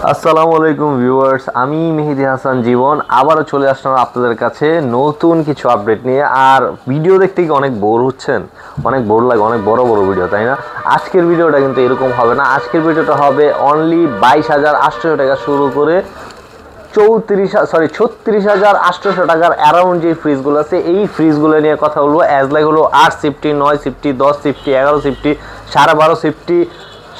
আসসালামু আলাইকুম ভিউয়ার্স, আমি মেহেদি হাসান জীবন আবারও চলে আসলাম আপনাদের কাছে নতুন কিছু আপডেট নিয়ে। আর ভিডিও দেখতে কি অনেক বোর হচ্ছেন, অনেক বোর লাগে, অনেক বড় বড় ভিডিও, তাই না? আজকের ভিডিওটা কিন্তু এরকম হবে না। আজকের ভিডিওটা হবে অনলি 22,800 টাকা শুরু করে 36,800 টাকার অ্যারাউন্ড যে ফ্রিজগুলো আছে এই ফ্রিজগুলো নিয়ে কথা বলবো। অ্যাজ লাইক হলো 8 সিফটি, 9 সিফটি, 10 সিফটি, 11 সিফটি, 12.5 সিফটি,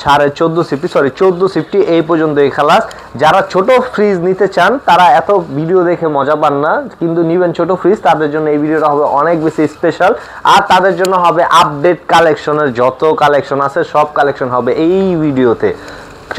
14.5 সিফটি, 14 সিফটি এই পর্যন্ত এই খালাস। যারা ছোট ফ্রিজ নিতে চান তারা এত ভিডিও দেখে মজা পান না, কিন্তু নিবেন ছোট ফ্রিজ, তাদের জন্য এই ভিডিওটা হবে অনেক বেশি স্পেশাল। আর তাদের জন্য হবে আপডেট কালেকশনের যত কালেকশন আছে সব কালেকশন হবে এই ভিডিওতে।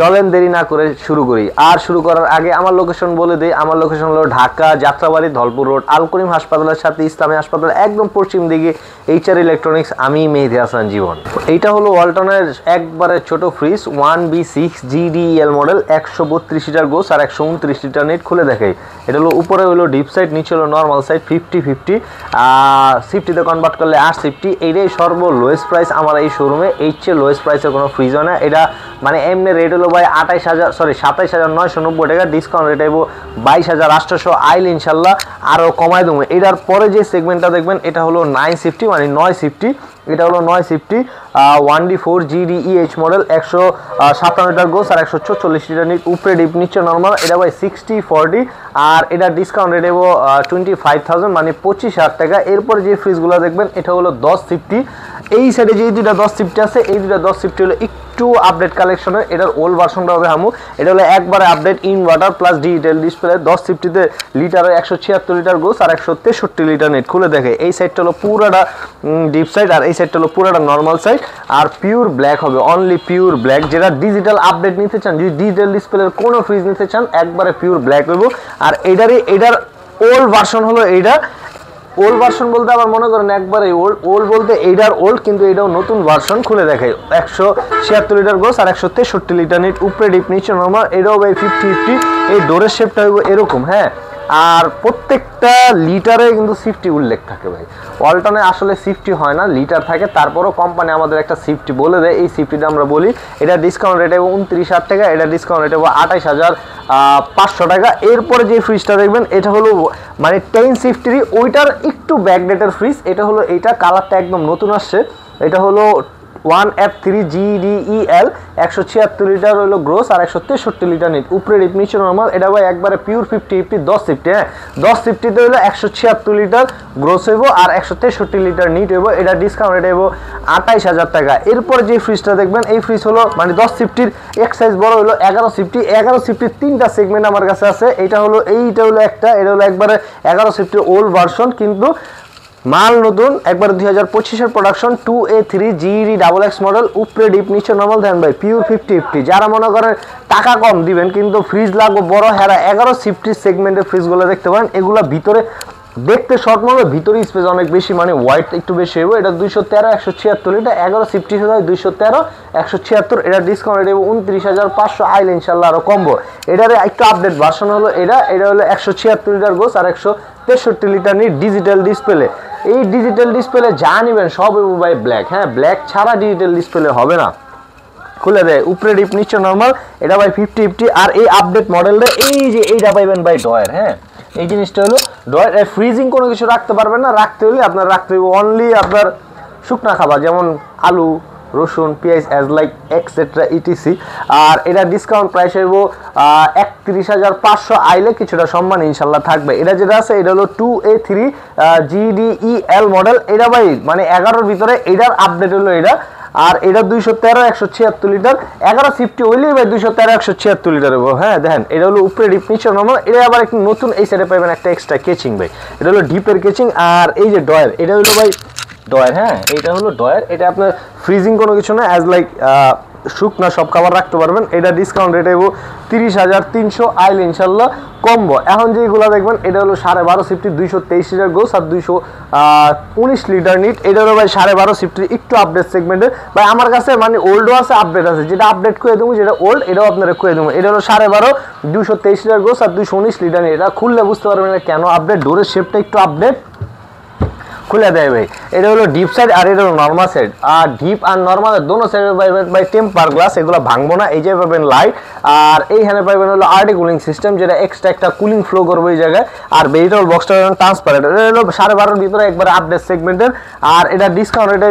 চলেন দেরি না করে শুরু করি। আর শুরু করার আগে আমার লোকেশন বলে দিই। আমার লোকেশন হলো ঢাকা যাত্রাবাড়ি ধলপুর রোড, আল করিম হাসপাতালের সাথে ইসলামী হাসপাতাল একদম পশ্চিম দিকে, এইচআর ইলেকট্রনিক্স। আমি মেহেদি হাসান জীবন। এইটা হলো ওয়ালটনের একবারে ছোট fridge 1B6 GDEL model, 132 litre gross আর 129 লিটার নেট। খুলে দেখাই। এটা হলো উপরে হলো ডিপ সাইড, নিচে হলো নর্মাল সাইড। 50-50 সিফটিতে কনভার্ট করলে 8 সিফটি। এইটাই সর্ব লোয়েস্ট প্রাইস আমার এই শোরুমে। এর চেয়ে লোয়েস্ট প্রাইসের কোনো ফ্রিজ হয় না। এটা মানে এমনি রেট হলো ভাই 27,990 টাকা। ডিসকাউন্ট রেট আইব 22,800। আইল ইনশাল্লাহ আরও কমায় দেবো। এটার পরে যে সেগমেন্টটা দেখবেন এটা হলো 9 সিফটি, মানে 9 সিফটি। এটা হলো 9 CFT 1D4 GDEH model, 157 litre gross আর 144 লিটার নিট। উপরে ডিপ নিচে নর্মাল। এটা ভাই 60-40 আর এটা ডিসকাউন্ট রেট দেবো 25,000, মানে 25,000 টাকা। এরপরে যে ফ্রিজগুলো দেখবেন এটা হলো 10 সিফটি। এই সাইডে যে দুটা 10 সিফটি আছে এই দুটা 10 সিফটি হলো একটু আপডেট কালেকশনের। এটার ওল্ড ভার্সনটা হবে হামু। এটা হলো একবারে update inverter plus digital display. 10 সিফটিতে লিটারে 176 লিটার গোস আর 163 লিটার নেট। খুলে দেখে এই সাইডটা হলো পুরাটা ডিপ সাইড আর এই সাইডটা হলো পুরাটা নর্মাল সাইড। আর পিওর ব্ল্যাক হবে, অনলি পিওর ব্ল্যাক। যেটা ডিজিটাল আপডেট নিতে চান, যদি ডিজিটাল ডিসপ্লের কোনো ফ্রিজ নিতে চান একবারে পিওর ব্ল্যাক হইব। আর এটার ওল্ড ভার্সন হলো এইটা। ওল্ড ভার্সন বলতে আবার মনে করেন একবারে ওল্ড বলতে এইটার ওল্ড, কিন্তু এটাও নতুন ভার্সন। খুলে দেখাই। 176 লিটার গোস আর 163 লিটার নিট। উপরে ডিপ নিচে নর্মাল। এটাও ভাই 50-50। এই ডোরের শেপটা হইব এরকম, হ্যাঁ। আর প্রত্যেকটা লিটারে কিন্তু সিফটি উল্লেখ থাকে ভাই। ওয়ালটনে আসলে সিফটি হয় না, লিটার থাকে। তারপরও কোম্পানি আমাদের একটা সিফটি বলে দেয়, এই সিফটিটা আমরা বলি। এটা ডিসকাউন্ট রেট হবে 29,000 টাকা। এটা ডিসকাউন্ট রেট হবে 28,500 টাকা। এরপরে যে ফ্রিজটা দেখবেন এটা হলো মানে 10 সিফটির, ওইটার একটু ব্যাকডেটের ফ্রিজ। এটা হলো এইটা, কালারটা একদম নতুন আসছে। এটা হলো 1F3 GDEL, 176 লিটার হলো গ্রোস আর 163 লিটার নিট। উপরে ডিপ নিচে নর্মাল। এটা ভাই একবারে পিওর 50-50 10 সিফটি, হ্যাঁ। 10 সিফটিতে হলো 176 লিটার গ্রোস হইব আর 163 লিটার নিট হইব। এটা ডিসকাউন্ট রেট হইব 28,000 টাকা। এরপর যে ফ্রিজটা দেখবেন এই ফ্রিজ হলো মানে 10 সিফটির এক সাইজ বড় হলো 11 সিফটি। 11 সিফটির তিনটা সেগমেন্ট আমার কাছে আছে। এইটা হলো একটা, এটা হলো একবারে 11 সিফটির ওল্ড ভার্সন, কিন্তু মাল নতুন একবার 2025-এর production. 2A3 GD XX model. উপরে ডিপ নিচে নর্মাল। দেন ভাই পিওর 50-50। যারা মনে করেন টাকা কম দিবেন কিন্তু ফ্রিজ লাগবে বড়, হেরা 11 সিফটি সেগমেন্টের ফ্রিজগুলো দেখতে পারেন। এগুলো ভিতরে দেখতে শর্ট মডেল, ভিতরে স্পেস অনেক বেশি, মানে ওয়াইট একটু বেশি হবে। এটা 213 176 লিটার। 11 সিফটি হয় 213 176। এটা ডিসকাউন্ট রেট 29,500। আইল ইনশাল্লাহ আরও কমবো। এটার একটু আপডেট ভার্সন হলো এটা হলো 176 লিটার গোস আর 163 লিটার নিট। Digital display. এই ডিজিটাল ডিসপ্লে যা নিবেন সব ভাই ব্ল্যাক, হ্যাঁ। ব্ল্যাক ছাড়া ডিজিটাল ডিসপ্লে হবে না। খুলে দেয়। উপরে ডিপ নিচে নর্মাল। এটা ভাই 50-50। আর এই আপডেট মডেলটা এই যে এইটা পাইবেন ভাই ডয়ের, হ্যাঁ। এই জিনিসটা হলো ডয়ের। ফ্রিজিং কোনো কিছু রাখতে পারবেন না। রাখতে হলে আপনার রাখতে হবে অনলি আপনার শুকনা খাবার, যেমন আলু, রসুন, পেঁয়াজ, অ্যাজ লাইক এক্সেট্রা ইটিসি। আর এটা ডিসকাউন্ট প্রাইস হইব 31,500। আইলে কিছুটা সম্মান ইনশাল্লাহ থাকবে। এটা যেটা আছে এটা হলো 2A3 GDEL মডেল। এটা ভাই মানে 11-র ভিতরে এটার আপডেট হলো এটা। আর এটা 213 176 লিটার। 11 সিফটি হইলেই ভাই 213 176 লিটার হবো, হ্যাঁ। দেখেন এটা হলো উপরে ডিপ নিচে নর্মাল। এটা আবার একটু নতুন, এই সাইডে পাইবেন একটা এক্সট্রা কেচিং ভাই। এটা হলো ডিপের কেচিং। আর এই যে ডয়ার, এটা হলো ভাই ডয়ার, হ্যাঁ। এইটা হলো ডয়ার। এটা আপনার ফ্রিজিং কোনো কিছু না, অ্যাজ লাইক শুকনা সব খাবার রাখতে পারবেন। এটা ডিসকাউন্ট রেট হইব 30,300। আইল ইনশাল্লাহ কমবো। এখন যেগুলো দেখবেন এটা হলো 12.5 সিফটি, 223 লিটার গোস আর 219 লিটার নিট। এটা হলো ভাই 12.5 সিফটির একটু আপডেট সেগমেন্টের। ভাই আমার কাছে মানে ওল্ডও আছে আপডেট আছে, যেটা আপডেট করে দেবো, যেটা ওল্ড এটাও আপনারা করে দেবো। এটা হলো 12.5 223 লিটার গোস আর 219 লিটার নিট। এটা খুললে বুঝতে পারবেন এটা কেন আপডেট। ডোরের শেপটা একটু আপডেট। খুলে দেয় ভাই। এটা হলো ডিপ সাইড আর এটা হলো নর্মাল সাইড। আর ডিপ আর নর্মাল দোনো সাইডে পাইবেন ভাই টেম্পার গ্লাস, এগুলো ভাঙবো না। এই যে পাবেন লাইট, আর এইখানে পাইবেন হলো আরটি কুলিং সিস্টেম, যেটা এক্সট্রা একটা কুলিং ফ্লো করবে এই জায়গায়। আর ভেজিটেবল বক্সটা ট্রান্সপারেন্ট, এটা হলো 12.5 ভিতরে একবার আপডেট সেগমেন্টের। আর এটা ডিসকাউন্ট এটা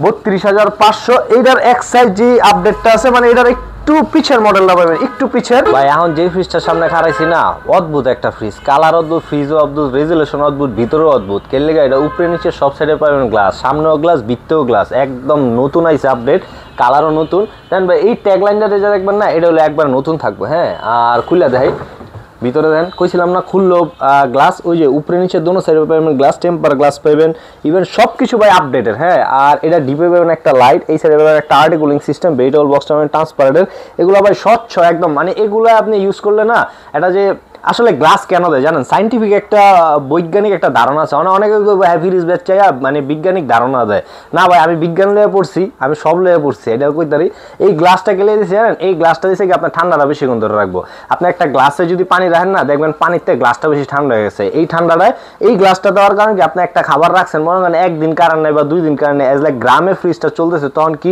32,500। এইটার এক সাইড যে আপডেটটা আছে মানে এটার একটু পিছের মডেলটা পাবেন, একটু পিছের ভাই। এখন যে ফ্রিজটার সামনে খারাইছি না, অদ্ভুত একটা ফ্রিজ, কালার অদ্ভুত, ফ্রিজও অদ্ভুত, রেজুলেশন অদ্ভুত, ভিতরেও অদ্ভুত। কেন লেগে এটা উপরে নিচে সব সাইডে পাবেন গ্লাস, সামনেও গ্লাস, ভিতরেও গ্লাস, একদম নতুন আইছে আপডেট, কালারও নতুন। দেন ভাই এই ট্যাগলাইনটাতে যা দেখবেন না, এটা হলো একবার নতুন থাকবে। হ্যাঁ, আর খুলে দেয় ভিতরে দেন, কইছিলাম না খুললো গ্লাস, ওই যে উপরে নিচে দোনো সাইডে পাবেন গ্লাস, টেম্পার গ্লাস পাবেন, ইভেন সব কিছু ভাই আপডেটের। হ্যাঁ, আর এটা ডিপে পাবেন একটা লাইট, এই সাইডে পাবেন একটা আরটি কুলিং সিস্টেম, ভেজিটেবল বক্সটা পাবেন ট্রান্সপারেন্টের। এগুলো ভাই স্বচ্ছ একদম, মানে এগুলো আপনি ইউজ করলে না, এটা যে আসলে গ্লাস কেন দেয় জানেন, সাইন্টিফিক একটা বৈজ্ঞানিক একটা ধারণা আছে। অনেকে ফ্রিজ বেচে মানে বিজ্ঞানিক ধারণা দেয় না ভাই, আমি বিজ্ঞান লয়ে পড়ছি, আমি সব লয়ে পড়ছি, এটা কইতারি। এই গ্লাসটা গেলে দিয়েছে জানেন, এই গ্লাসটা দিয়েছে কি আপনার ঠান্ডাটা বেশিক্ষণ ধরে রাখবো। আপনি একটা গ্লাসে যদি পানি রাখেন না, দেখবেন পানিতে গ্লাসটা বেশি ঠান্ডা হয়ে গেছে। এই ঠান্ডাটায় এই গ্লাসটা দেওয়ার কারণে কি, আপনি একটা খাবার রাখছেন মনে করেন একদিন কারণ নেই বা 2 দিন কারণ নেই, এজ লাইক গ্রামে ফ্রিজটা চলতেছে, তখন কি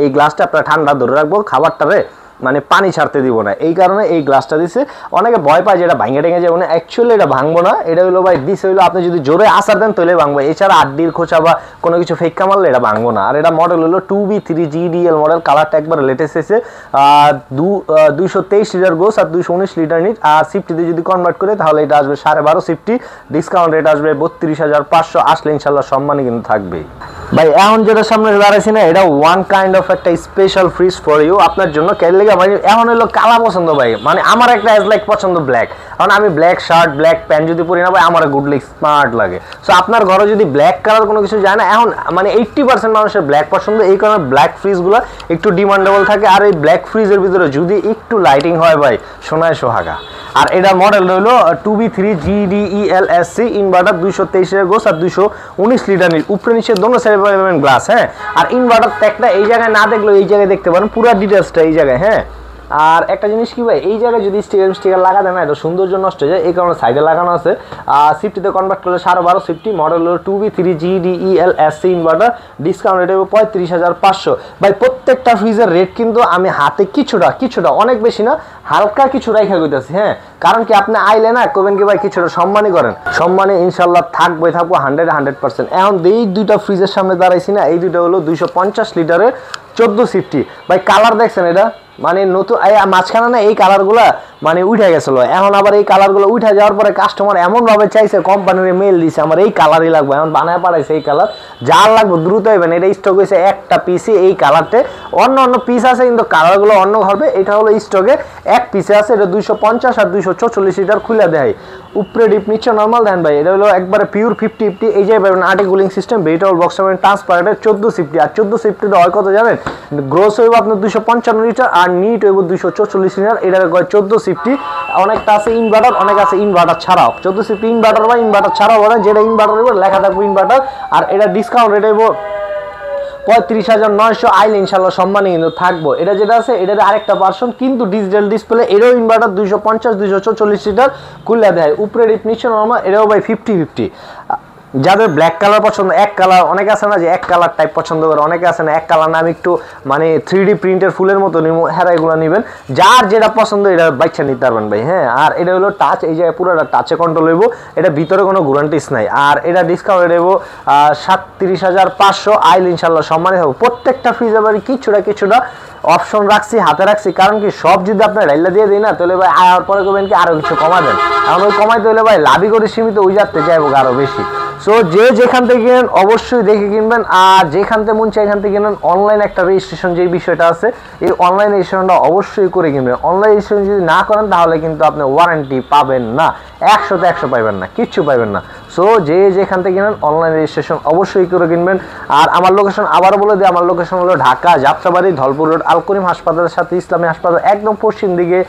এই গ্লাসটা আপনার ঠান্ডা ধরে রাখবো, খাবারটারে মানে পানি ছাড়তে দিব না, এই কারণে এই গ্লাসটা দিছে। অনেকে ভয় পায় যে এটা ভাঙে টেঙে যাবো না, অ্যাকচুয়ালি এটা ভাঙবো না। এটা হলো ভাই দিছে হইলো আপনি যদি জোরে আসার দেন তাহলে ভাঙবো, এছাড়া আড্ডির খোঁচা বা কোনো কিছু ফেক্কা মারলে এটা ভাঙবো না। আর এটা মডেল হলো 2B3 GDL মডেল, কালারটা একবার লেটেস্ট এসেছে। 223 লিটার গোস আর 219 লিটার নিট। আর সিফটিতে যদি কনভার্ট করে তাহলে এটা আসবে 12.5 সিফটি, ডিসকাউন্ট রেট আসবে 32,500। আসলে ইনশাল্লাহ সম্মানই কিন্তু থাকবে ভাই। এখন যেটা সামনে দাঁড়াইছি না, এটা ওয়ান কাইন্ড অফ একটা স্পেশাল ফ্রিজ ফর ইউ, আপনার জন্য। কেন লেগে ভাই, এখন হলো কালা পছন্দ ভাই, মানে আমার একটা এজ লাইক পছন্দ ব্ল্যাক, কারণ আমি ব্ল্যাক শার্ট ব্ল্যাক প্যান্ট যদি পরি না ভাই, আমার গুড লাইক স্মার্ট লাগে। সো আপনার ঘরে যদি ব্ল্যাক কালার কোনো কিছু যায় না, এখন মানে 80% মানুষের ব্ল্যাক পছন্দ, এই কারণে ব্ল্যাক ফ্রিজগুলো একটু ডিমান্ডেবল থাকে। আর এই ব্ল্যাক ফ্রিজের ভিতরে যদি একটু লাইটিং হয় ভাই, সোনায় সোহাগা। আর এটা মডেল রইলো 2B3 GDELSC ইনভার্টার, 223 গোস আর 219 লিটার নিট, উপরে নিচে দোনো সাইডে পাবেন গ্লাস। হ্যাঁ, আর ইনভার্টার ট্যাগটা এই জায়গায় না দেখলেও এই জায়গায় দেখতে পারেন, পুরো ডিটেলসটা এই জায়গায়। হ্যাঁ, আর একটা জিনিস কি ভাই, এই জায়গায় যদি স্টিকার লাগা দেয় না, এটা সৌন্দর্য নষ্ট হয়ে যায়, এই কারণে সাইডে লাগানো আছে। সিফটিতে কনভার্ট করলে 12.5 সিফটি, মডেল হলো 2B3 GDELSC inverter, discount rate হবে 35,500। ভাই প্রত্যেকটা ফ্রিজের রেট কিন্তু আমি হাতে কিছুটা অনেক বেশি না, হালকা কিছু রাইখা কইতাছি। হ্যাঁ, কারণ কি আপনি আইলে না কবেন কি ভাই কিছুটা সম্মানই করেন, সম্মানে ইনশাল্লাহ থাকবো 100%। এখন এই দুইটা ফ্রিজের সামনে দাঁড়াইছি না, এই দুইটা হলো 250 লিটারের 14 সিফটি। ভাই কালার দেখছেন এটা, মানে নতুন মাঝখানে না এই কালারগুলো মানে উঠে গেছিলো, এখন আবার এই কালারগুলো উঠে যাওয়ার পরে কাস্টমার এমনভাবে চাইছে, কোম্পানির মেল দিছে আমার এই কালারই লাগবে, এখন বানায় পাঠাইছে এই কালার, যার লাগবে দ্রুত হইবেন। এটা স্টক হয়েছে একটা পিসে এই কালারতে, অন্য পিস আছে কিন্তু কালারগুলো অন্য হবে। এটা হলো স্টকে এক পিসে আছে, এটা 250 আর 244 লিটার খুলে দেয়, উপরে ডিপ নিচে নর্মাল দেন ভাই। এটা হলো একবারে পিওর 50-50, এই যে পাবেন RT cooling system, vegetable box পাবেন ট্রান্সপারেন্টের 14 সিফটি। আর 14 সিফটিতে হয় কত জানেন, গ্রোস হইব আপনার 255 লিটার আর নিট হইব 244 লিটার। এটা 14 সিফটি, অনেকটা আছে ইনভার্টার, অনেক আছে ইনভার্টার ছাড়াও। 14 সিফটি ইনভার্টার বা ইনভার্টার ছাড়াও বলেন, যেটা ইনভার্টার হইব লেখা থাকবে ইনভার্টার। আর এটা ডিসকাউন্ট রেট হইব 35,900, আইলে ইনশাল্লাহ সম্মানে কিন্তু থাকবো। এটা যেটা আছে এটার আরেকটা ভার্সন, কিন্তু ডিজিটাল ডিসপ্লে, এটাও ইনভার্টার 250 244 লিটার খুলে দেয়, উপরে ডিপ নিচে নরমাল। এটাও ভাই 50-50। যাদের ব্ল্যাক কালার পছন্দ, এক কালার, অনেকে আছে না যে এক কালার টাইপ পছন্দ করে, অনেকে আছে না এক কালার না আমি একটু মানে 3D প্রিন্টের ফুলের মতো নিব, হ্যাঁ এগুলো নেবেন, যার যেটা পছন্দ এটা বাচ্চা নিতে পারবেন ভাই। হ্যাঁ, আর এটা হলো টাচ, এই যে পুরোটা টাচে কন্ট্রোল হইব, এটা ভিতরে কোনো গ্যারান্টিস নাই। আর এটা ডিসকাউন্ট দেবো 37,500, আইল ইনশাল্লাহ সম্মানে হবে। প্রত্যেকটা ফ্রিজ আবার কিছুটা অপশন রাখছি, হাতে রাখছি, কারণ কি সব যদি আপনার রাইলা দিয়ে দিই না তাহলে ভাই আয়ার পরে করবেন কি আরো কিছু কমা দেন, কারণ ওই কমাইতে হলে ভাই লাভই করে সীমিত, ওই যাতে যাইব আরো বেশি। সো যে যেখান থেকে কিনেন অবশ্যই দেখে কিনবেন, আর যেখান থেকে মন চাই এখান থেকে কিনেন। অনলাইন একটা রেজিস্ট্রেশন যে বিষয়টা আছে, এই অনলাইন রেজিস্ট্রেশনটা অবশ্যই করে কিনবেন। অনলাইন রেজিস্ট্রেশন যদি না করেন তাহলে কিন্তু আপনি ওয়ারেন্টি পাবেন না, 100তে 100 পাইবেন না, কিচ্ছু পাইবেন না। সো যে যেখান থেকে কিনেন অনলাইন রেজিস্ট্রেশন অবশ্যই করে কিনবেন। আর আমার লোকেশন আবারও বলে দিই, আমার লোকেশন হলো ঢাকা যাত্রাবাড়ি ধলপুর রোড, আল করিম হাসপাতালের সাথে ইসলামী হাসপাতাল একদম পশ্চিম দিকে,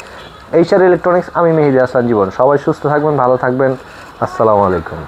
এইচআর ইলেকট্রনিক্স। আমি মেহেদী হাসান জীবন। সবাই সুস্থ থাকবেন, ভালো থাকবেন, আসসালামু আলাইকুম।